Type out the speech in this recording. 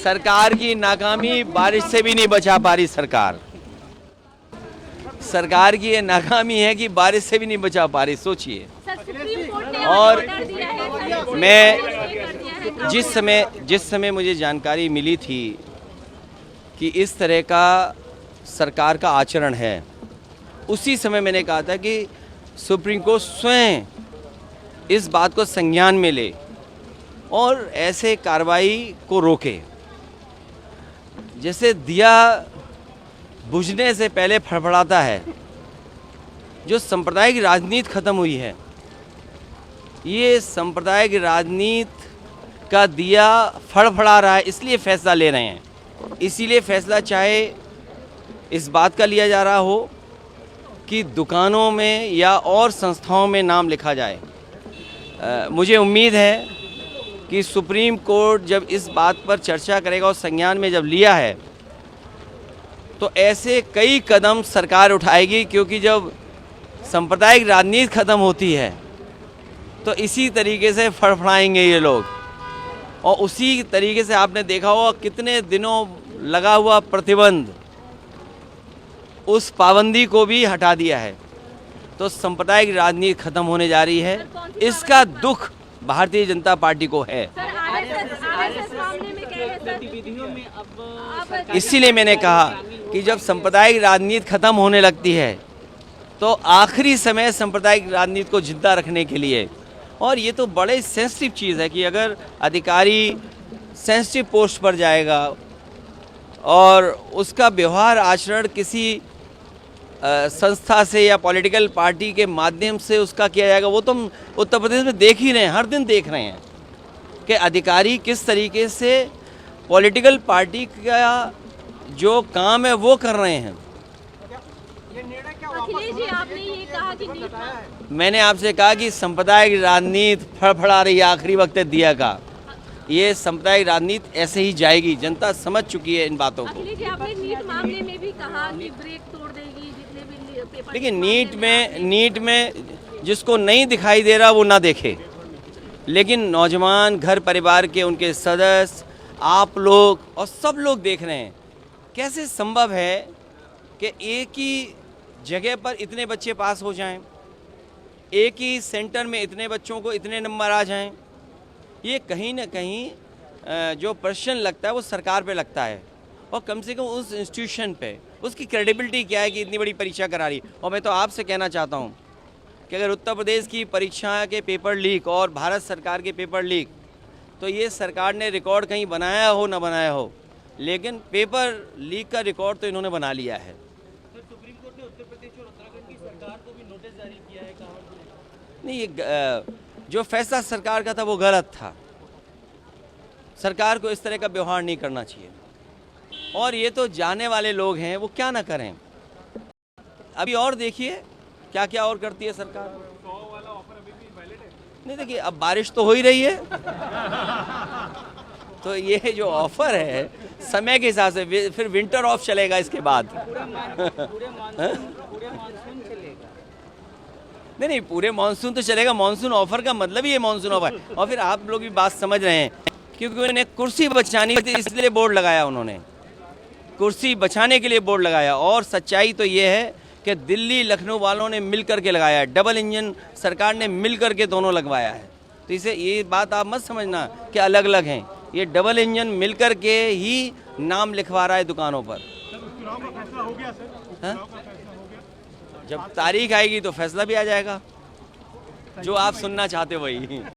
सरकार की नाकामी बारिश से भी नहीं बचा पा रही सरकार। सरकार की ये नाकामी है कि बारिश से भी नहीं बचा पा रही, सोचिए। और मैं जिस समय मुझे जानकारी मिली थी कि इस तरह का सरकार का आचरण है, उसी समय मैंने कहा था कि सुप्रीम कोर्ट स्वयं इस बात को संज्ञान में ले और ऐसे कार्रवाई को रोके। जैसे दिया बुझने से पहले फड़फड़ाता है, जो सांप्रदायिक राजनीति खत्म हुई है, ये सांप्रदायिक राजनीति का दिया फड़फड़ा रहा है, इसलिए फैसला ले रहे हैं। इसीलिए फैसला चाहे इस बात का लिया जा रहा हो कि दुकानों में या और संस्थाओं में नाम लिखा जाए। मुझे उम्मीद है कि सुप्रीम कोर्ट जब इस बात पर चर्चा करेगा और संज्ञान में जब लिया है तो ऐसे कई कदम सरकार उठाएगी, क्योंकि जब सांप्रदायिक राजनीति खत्म होती है तो इसी तरीके से फड़फड़ाएंगे ये लोग। और उसी तरीके से आपने देखा होगा कितने दिनों लगा हुआ प्रतिबंध, उस पाबंदी को भी हटा दिया है। तो सांप्रदायिक राजनीति खत्म होने जा रही है, इसका दुख भारतीय जनता पार्टी को है। इसीलिए मैंने कहा कि जब सांप्रदायिक राजनीति खत्म होने लगती है तो आखिरी समय सांप्रदायिक राजनीति को जिंदा रखने के लिए, और ये तो बड़े सेंसिटिव चीज़ है कि अगर अधिकारी सेंसिटिव पोस्ट पर जाएगा और उसका व्यवहार आचरण किसी संस्था से या पॉलिटिकल पार्टी के माध्यम से उसका किया जाएगा, वो तो हम उत्तर प्रदेश में देख ही रहे हैं, हर दिन देख रहे हैं कि अधिकारी किस तरीके से पॉलिटिकल पार्टी का जो काम है वो कर रहे हैं। अखिलेश जी, आपने ये कहा कि मैंने आपसे कहा कि सांप्रदायिक राजनीति फड़फड़ा रही है, आखिरी वक्त है दिया का। ये सांप्रदायिक राजनीति ऐसे ही जाएगी, जनता समझ चुकी है इन बातों को। अखिलेश जी, आपने नीट मामले में भी कहा कि ब्रेक तोड़ देगी जितने भी पेपर। लेकिन नीट में जिसको नहीं दिखाई दे रहा वो ना देखे, लेकिन नौजवान, घर परिवार के उनके सदस्य, आप लोग और सब लोग देख रहे हैं। कैसे संभव है कि एक ही जगह पर इतने बच्चे पास हो जाएं, एक ही सेंटर में इतने बच्चों को इतने नंबर आ जाएं? ये कहीं ना कहीं जो प्रश्न लगता है वो सरकार पे लगता है, और कम से कम उस इंस्टीट्यूशन पे उसकी क्रेडिबिलिटी क्या है कि इतनी बड़ी परीक्षा करा रही। और मैं तो आपसे कहना चाहता हूँ कि अगर उत्तर प्रदेश की परीक्षा के पेपर लीक और भारत सरकार के पेपर लीक, तो ये सरकार ने रिकॉर्ड कहीं बनाया हो ना बनाया हो, लेकिन पेपर लीक का रिकॉर्ड तो इन्होंने बना लिया है। सुप्रीम कोर्ट ने उत्तर प्रदेश और उत्तराखंड की सरकार को भी नोटिस जारी किया है, कहा नहीं, ये जो फैसला सरकार का था वो गलत था। सरकार को इस तरह का व्यवहार नहीं करना चाहिए, और ये तो जाने वाले लोग हैं, वो क्या ना करें। अभी और देखिए क्या क्या और करती है सरकार। 100 वाला ऑफर अभी भी वैलिड है? नहीं, देखिए अब बारिश तो हो ही रही है तो ये जो ऑफर है समय के हिसाब से, फिर विंटर ऑफ चलेगा इसके बाद। नहीं, पूरे मानसून तो चलेगा। मानसून ऑफर का मतलब ही है मानसून ऑफर। और फिर आप लोग भी बात समझ रहे हैं, क्योंकि उन्होंने कुर्सी बचानी थी इसलिए बोर्ड लगाया, उन्होंने कुर्सी बचाने के लिए बोर्ड लगाया। और सच्चाई तो ये है कि दिल्ली लखनऊ वालों ने मिल करके लगाया है, डबल इंजन सरकार ने मिल करके दोनों लगवाया है। तो इसे ये बात आप मत समझना कि अलग अलग हैं, ये डबल इंजन मिल करके ही नाम लिखवा रहा है दुकानों पर। चुनाव का फैसला हो गया सर? हाँ? चुनाव का फैसला हो गया? जब तारीख आएगी तो फैसला भी आ जाएगा, जो आप सुनना चाहते वही।